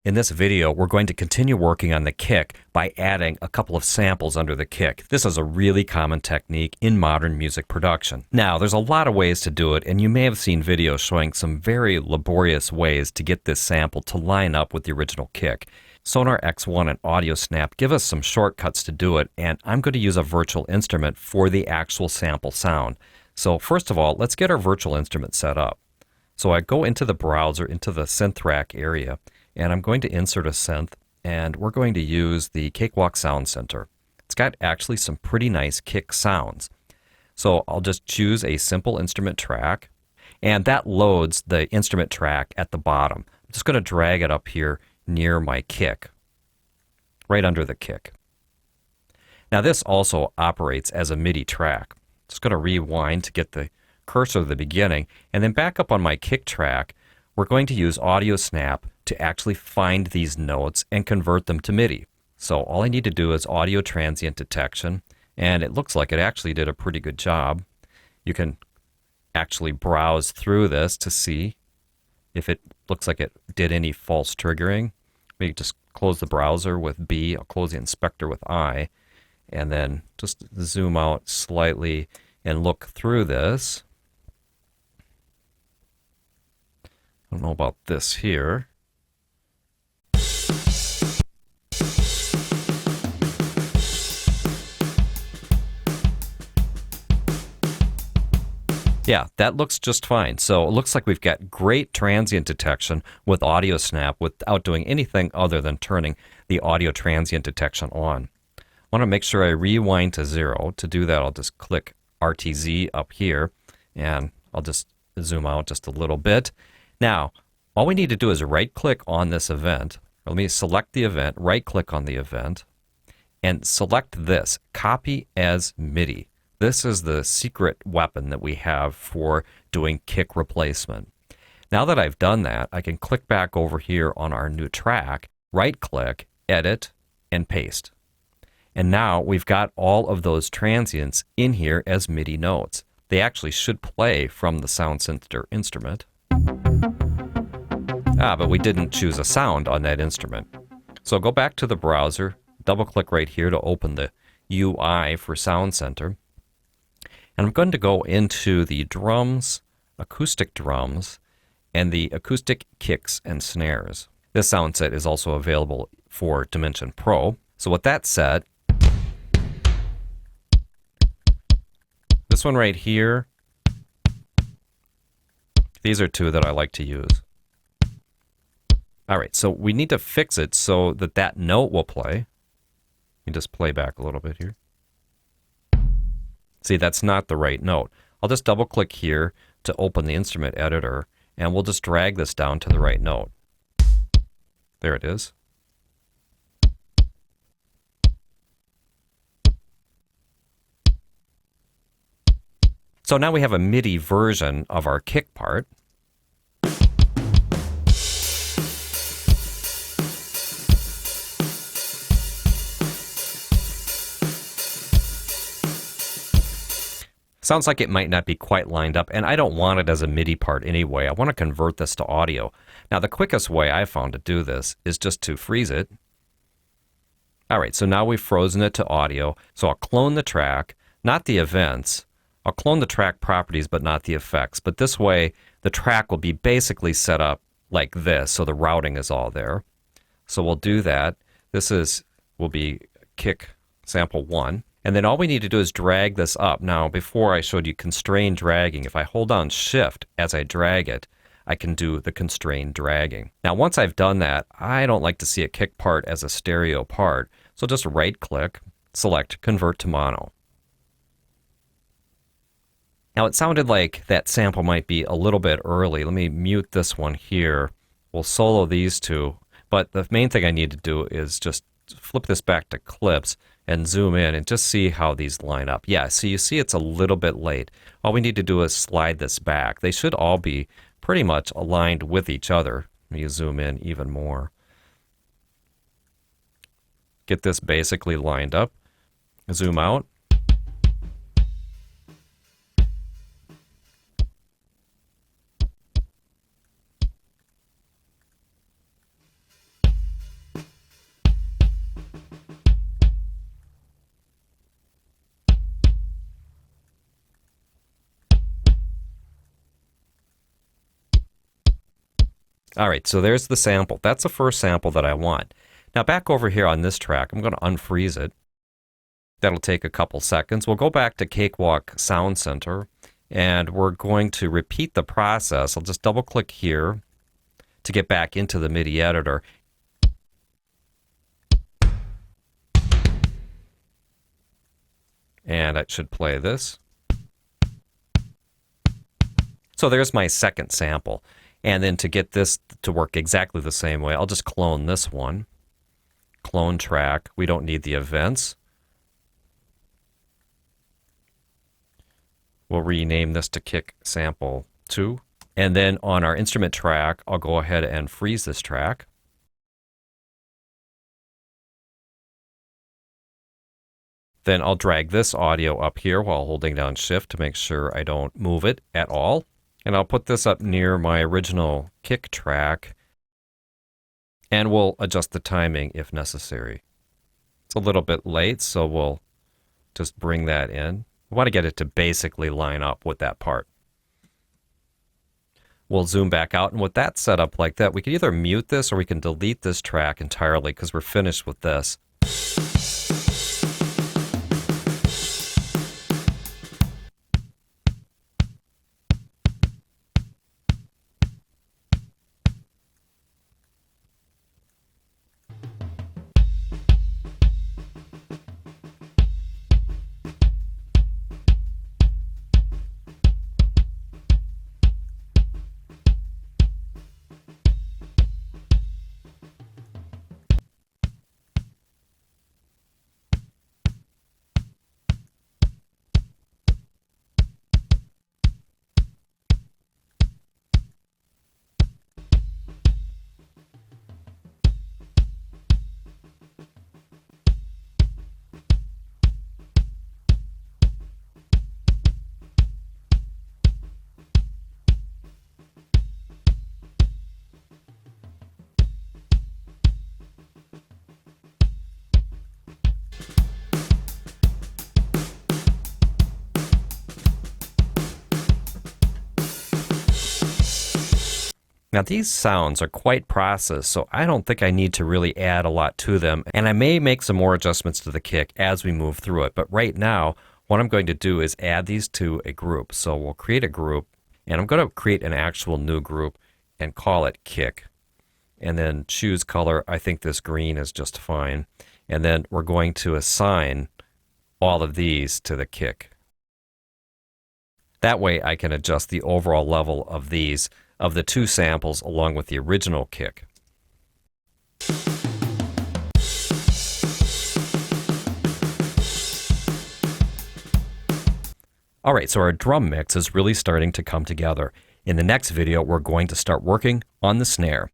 In this video, we're going to continue working on the kick by adding a couple of samples under the kick. This is a really common technique in modern music production. Now, there's a lot of ways to do it, and you may have seen videos showing some very laborious ways to get this sample to line up with the original kick. SONAR X1 and Audio Snap give us some shortcuts to do it, and I'm going to use a virtual instrument for the actual sample sound. So first of all, let's get our virtual instrument set up. So I go into the browser, into the synth rack area, and I'm going to insert a synth, and we're going to use the Cakewalk Sound Center. It's got actually some pretty nice kick sounds. So I'll just choose a simple instrument track, and that loads the instrument track at the bottom. I'm just going to drag it up here near my kick, right under the kick. Now this also operates as a MIDI track. Just going to rewind to get the cursor to the beginning, and then back up on my kick track, we're going to use Audio Snap to actually find these notes and convert them to MIDI. So all I need to do is audio transient detection, and it looks like it actually did a pretty good job. You can actually browse through this to see if it looks like it did any false triggering. Maybe just close the browser with B, I'll close the inspector with I, and then just zoom out slightly and look through this. I don't know about this here. Yeah, that looks just fine. So it looks like we've got great transient detection with Audio Snap without doing anything other than turning the audio transient detection on. I want to make sure I rewind to 0. To do that, I'll just click RTZ up here, and I'll just zoom out just a little bit. Now, all we need to do is right-click on this event. Let me select the event, right-click on the event, and select this, Copy as MIDI. This is the secret weapon that we have for doing kick replacement. Now that I've done that, I can click back over here on our new track, right-click, edit, and paste. And now we've got all of those transients in here as MIDI notes. They actually should play from the Sound Center instrument. But we didn't choose a sound on that instrument. So go back to the browser, double-click right here to open the UI for Sound Center. And I'm going to go into the drums, acoustic drums, and the acoustic kicks and snares. This sound set is also available for Dimension Pro. So with that said, this one right here, these are two that I like to use. All right, so we need to fix it so that that note will play. You just play back a little bit here. See, that's not the right note. I'll just double click here to open the instrument editor, and we'll just drag this down to the right note. There it is. So now we have a MIDI version of our kick part. Sounds like it might not be quite lined up, and I don't want it as a MIDI part anyway. I want to convert this to audio. Now, the quickest way I found to do this is just to freeze it. All right, so now we've frozen it to audio. So I'll clone the track, not the events. I'll clone the track properties, but not the effects. But this way, the track will be basically set up like this, so the routing is all there. So we'll do that. Will be kick sample 1. And then all we need to do is drag this up. Now, before I showed you constrained dragging, if I hold down Shift as I drag it, I can do the constrained dragging. Now, once I've done that, I don't like to see a kick part as a stereo part. So just right-click, select Convert to Mono. Now, it sounded like that sample might be a little bit early. Let me mute this one here. We'll solo these two. But the main thing I need to do is just flip this back to clips and zoom in and just see how these line up. Yeah, so you see it's a little bit late. All we need to do is slide this back. They should all be pretty much aligned with each other. Let me zoom in even more. Get this basically lined up. Zoom out. All right, so there's the sample. That's the first sample that I want. Now back over here on this track, I'm going to unfreeze it. That'll take a couple seconds. We'll go back to Cakewalk Sound Center, and we're going to repeat the process. I'll just double click here to get back into the MIDI editor. And I should play this. So there's my second sample. And then to get this to work exactly the same way, I'll just clone this one. Clone track. We don't need the events. We'll rename this to Kick Sample 2. And then on our instrument track, I'll go ahead and freeze this track. Then I'll drag this audio up here while holding down Shift to make sure I don't move it at all. And I'll put this up near my original kick track, and we'll adjust the timing if necessary. It's a little bit late, so we'll just bring that in. We want to get it to basically line up with that part. We'll zoom back out, and with that set up like that, we can either mute this or we can delete this track entirely because we're finished with this. Now these sounds are quite processed, so I don't think I need to really add a lot to them, and I may make some more adjustments to the kick as we move through it. But right now, what I'm going to do is add these to a group. So we'll create a group, and I'm going to create an actual new group and call it kick. And then choose color. I think this green is just fine. And then we're going to assign all of these to the kick. That way I can adjust the overall level of these, of the two samples along with the original kick. All right, so our drum mix is really starting to come together. In the next video, we're going to start working on the snare.